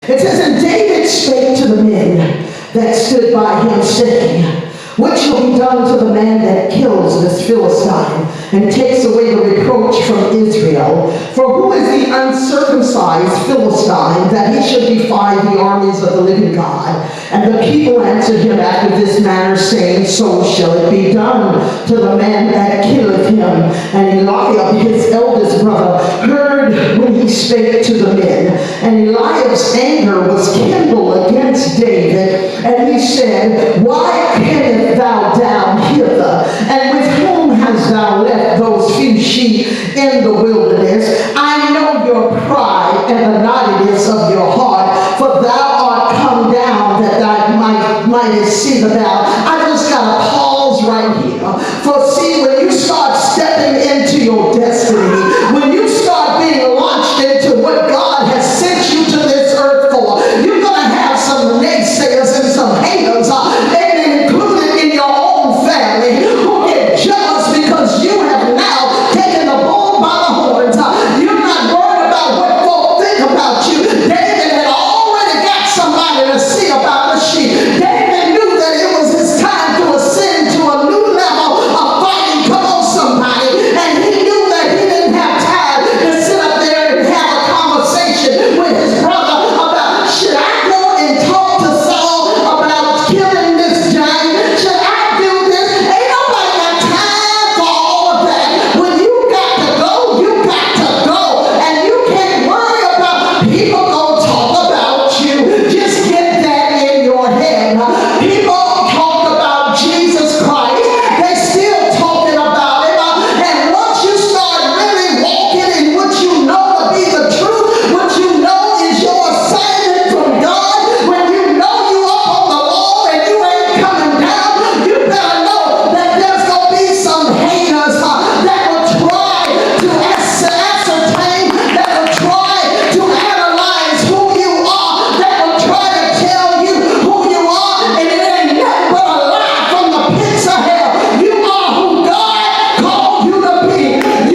It says, and David spake to the men that stood by him, saying, what shall be done to the man that kills this Philistine and takes away the reproach from Israel? For who is the uncircumcised Philistine that he should defy the armies of the living God? And the people answered him after this manner, saying, so shall it be done to the man that killeth him. And Eliab, his eldest brother, heard when he spake to the men. And Eliab's anger was kindled against David, and he said, why camest thou down hither? And with whom hast thou left those few sheep in the wilderness? I know your pride and the naughtiness of your heart, for thou art come down that thou mightest see the battle. I just got to pause right here. For see, when you start stepping into your destiny, when you start being launched into what God has sent you to this earth for, you're going to have some naysayers and some haters, and included in your own family, who get jealous because you have now taken the bull by the horns. You're not worried about what folk think about you. David had already got somebody to see about the sheep. David knew that it was his time to ascend to a new level of fighting. Come on, somebody. And he knew that he didn't have time to sit up there and have a conversation with his brother about, should I go and talk to Saul about killing this giant? Should I do this? Ain't nobody got time for all of that. When you got to go, you got to go. And you can't worry about people gonna talk about you. Just get that in your head. People talk about Jesus Christ. They still talking about him. And once you start really walking in what you know to be the truth, what you know is your assignment from God, when you know you up on the wall and you ain't coming down, you better know that there's going to be some haters that will try to ascertain, that will try to analyze who you are, that will try to tell you who you are, and it ain't nothing but a lie from the pits of hell. You are who God called you to be.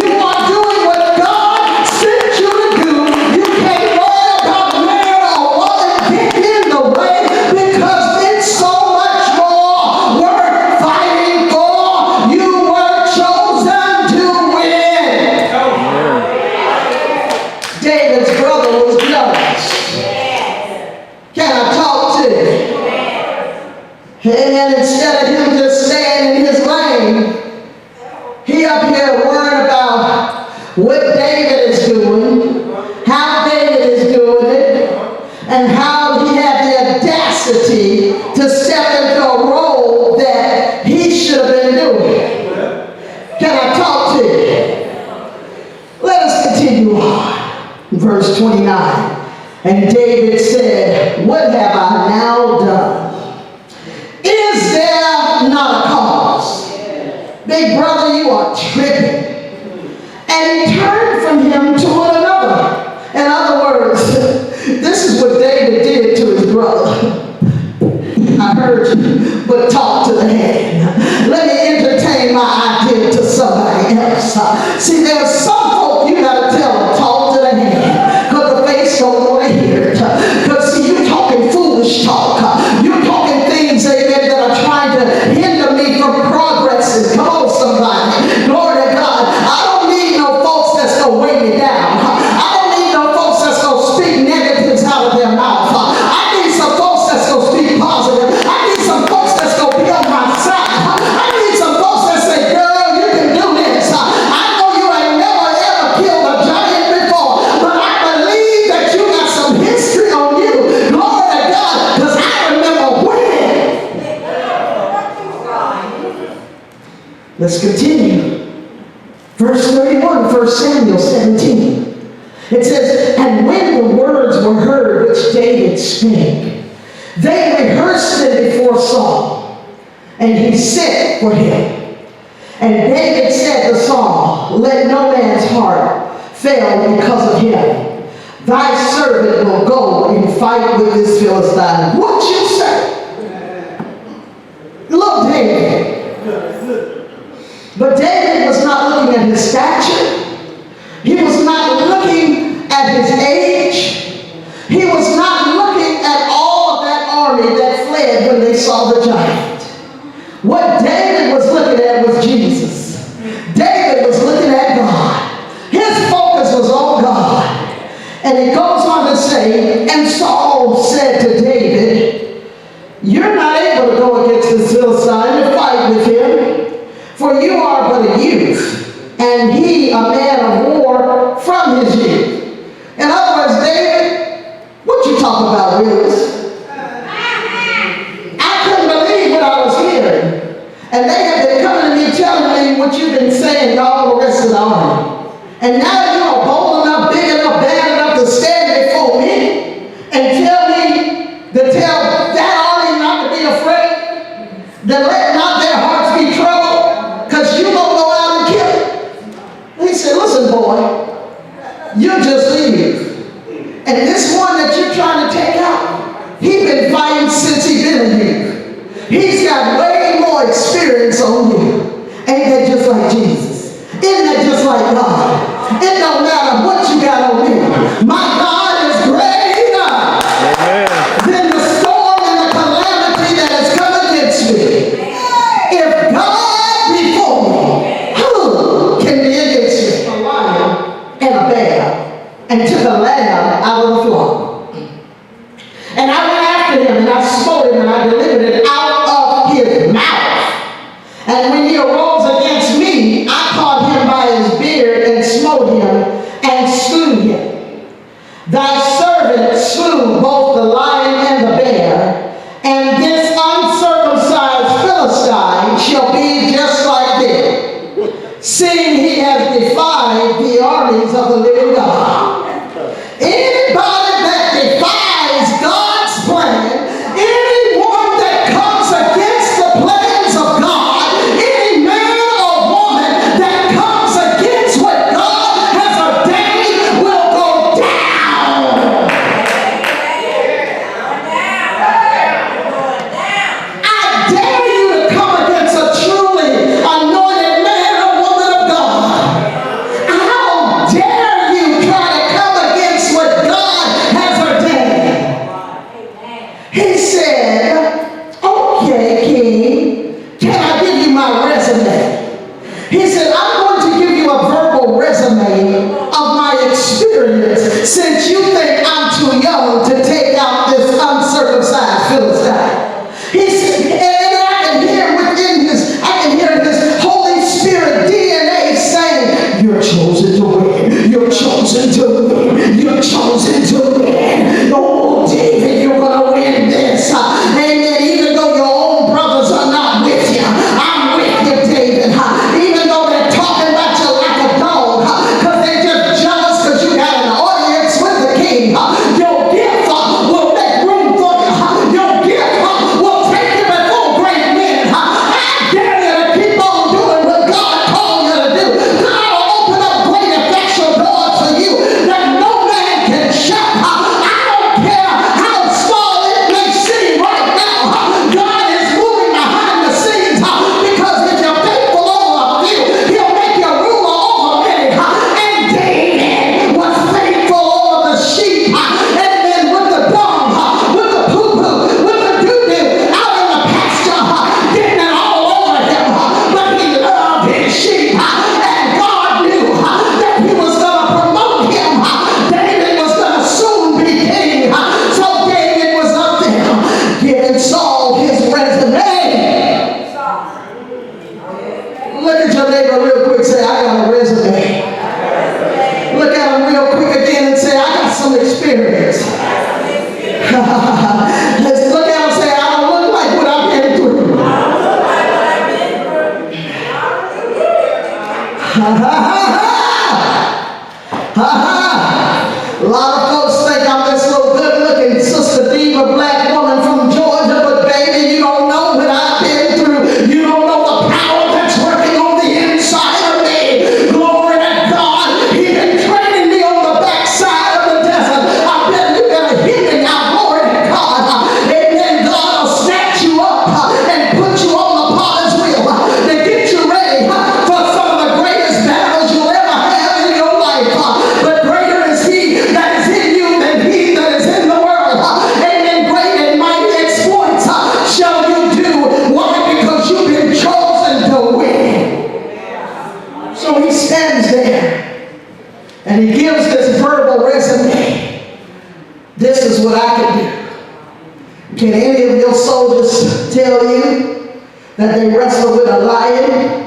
You are doing what God sent you to do. You can't worry about man or woman getting in the way, because it's so much more worth fighting for. You were chosen to win. David's brother was jealous. Can I talk to you? And instead of him just staying in his lane, he up here worried about what David is doing, how David is doing it, and how he had the audacity to step into a role that he should have been doing. Can I talk to you? Let us continue on. Verse 29. And David said, what have I now done? Is there not a cause? Big brother, you are tripping. And he turned from him to one another. In other words, this is what David did to his brother. I heard you, but talk to the hand. Let me entertain my idea to somebody else. See, there's some folk you gotta tell them, talk to the hand, because the face don't want to hear it. Because see, you're talking foolish talk. You're talking things, amen, that are trying to hinder me from progressing. Come on, somebody. Glory to God. I don't need no folks that's gonna weigh me down. I don't need no folks that's gonna speak negatives out of their mouth. I need some folks that's gonna speak positive. I need some folks that's gonna be on my side. I need some folks that say, girl, you can do this. I know you ain't never ever killed a giant before, but I believe that you got some history on you. Glory to God, because I remember when. Let's continue. Verse 31, 1 Samuel 17. It says, and when the words were heard which David spake, they rehearsed it before Saul, and he sent for him. And David said to Saul, let no man's heart fail because of him. Thy servant will go and fight with this Philistine. What you say? Look, David. But David was not looking at his stature. He was not looking at his age. He was not looking And Saul said to David, you're not able to go against this Philistine to fight with him, for you are but a youth, and he a man of war from his youth. In other words, David, what you talk about, Willis? I couldn't believe what I was hearing. And they have been coming to me telling me what you've been saying to all the rest of the army. And now you are bold enough, big enough, bad enough to stand before me and tell that army not to be afraid, that let not their hearts be troubled, because you won't go out and kill it. He said, listen, boy, you're just a youth. And this one that you're trying to take out, he's been fighting since he's been a youth. He's got way more experience on you. Ain't that just like Jesus? Isn't that just like God? It don't matter what you got on me. My God is greater than the storm and the calamity that has come against me. If God before me, who can be against me? A lion and a bear, and took a lamb out of the flock. And I went after him, and I smote him, and I delivered it out of his mouth. And when he arose against me, I caught him by his beard and smote him and slew him. Thy servant slew both the lion and the bear, and this uncircumcised Philistine shall be just like them, seeing he has defied the armies of the living God. Anybody that defies God's plan, anyone that comes against the plans of God, any man or woman that comes against what God has ordained will go down. I dare you to come against a truly anointed man or woman of God. How dare you try to come against what God has ordained? He said, okay, King, can I give you my resume? He said, I'm going to give you a verbal resume of my experience since you think I'm too young to take out this uncircumcised Philistine. He said, and I can hear his Holy Spirit DNA saying, you're chosen to win. You're chosen to win. You're chosen to win. Oh, David, you're going to win this. Amen. Even though your own brothers are not with you, I'm with you, David. Even though they're talking about you like a dog, because they're just jealous because you got an audience with the king. Your gift will make room for you. Your gift will take you before great men. I dare you to keep on doing what God called you to do. God will open up great effectual doors for you that no man can shut. I don't care how small it may seem right now. God is moving behind the scenes because if you're faithful over a few, he'll make you ruler over many. And David was faithful over the sheep, and then with the dung, with the poo-poo, with the doo-doo out in the pasture, getting it all over him. But he loved his sheep, and God knew that he was going to promote him. David was going to soon be king. So David was up there giving Saul his resume. Look at your neighbor real quick, say, I got a resume. Look at him real quick again and say, I got some experience. Let's look at him and say, I don't look like what I've been through. A lot of folks think I'm this little good-looking Sister Diva black woman from Georgia, but baby, you don't know what I've been through. You don't know the power that's working on the inside of me. Glory to God. He's been training me on the backside of the desert. I bet you better hear me now. Glory to God. Amen. God will snatch you up and put you on the potter's wheel to get you ready for some of the greatest battles you'll ever is what I can do. Can any of your soldiers tell you that they wrestle with a lion?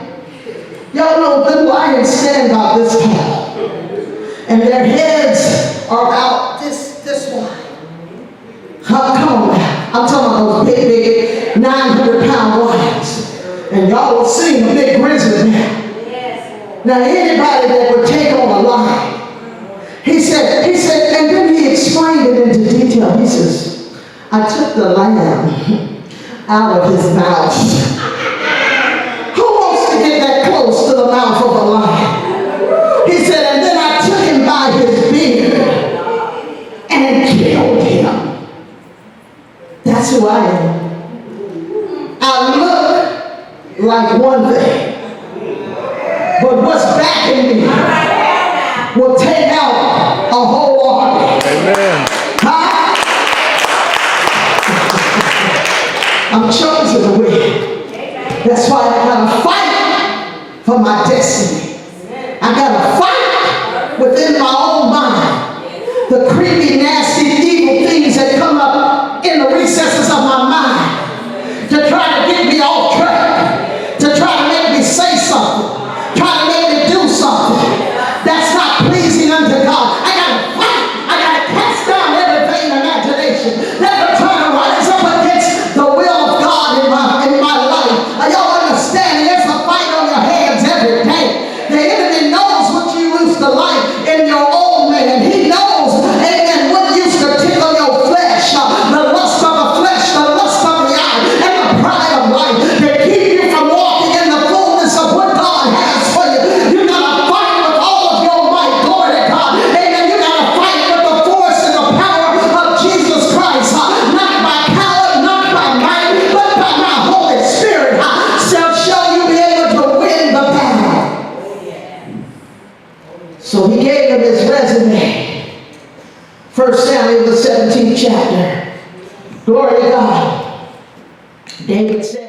Y'all know the lions stand about this tall. And their heads are about this wide. Come on now. I'm talking about those big 900-pound lions. And y'all will see a big grizzly now. Now anybody that would take on a lion, he said, and then he explained it into detail. He says, I took the lamb out of his mouth. Who wants to get that close to the mouth of a lion? He said, and then I took him by his beard and killed him. That's who I am. I look like one thing, but what's backing me will take out a whole army. Amen. Huh? I'm chosen to win. That's why I gotta fight for my destiny. I gotta fight within my own mind. The creepy, nasty, evil things that come up in the recesses of my mind to try to get me off track, to try to make me say something, try to make me do something that's not pleasing unto God. I gotta fight. I gotta cast down every vain imagination that will try to rise up against the will of God in my life. Y'all understand? There's a fight on your hands every day. The enemy knows what you used to like in your old man. He knows, amen, what used to tickle your flesh, the lust of the flesh, the lust of the eye, and the pride of life to keep you from walking in the fullness of what God has for you. You gotta fight with all of your might. Glory to God. Amen. You gotta fight with the force and the power of Jesus Christ. Not by power, not by might, but by my Holy Spirit. Shall you be able to win the battle? So he gave him his resume. 1 Samuel, the 17th chapter. Glory to God. David said,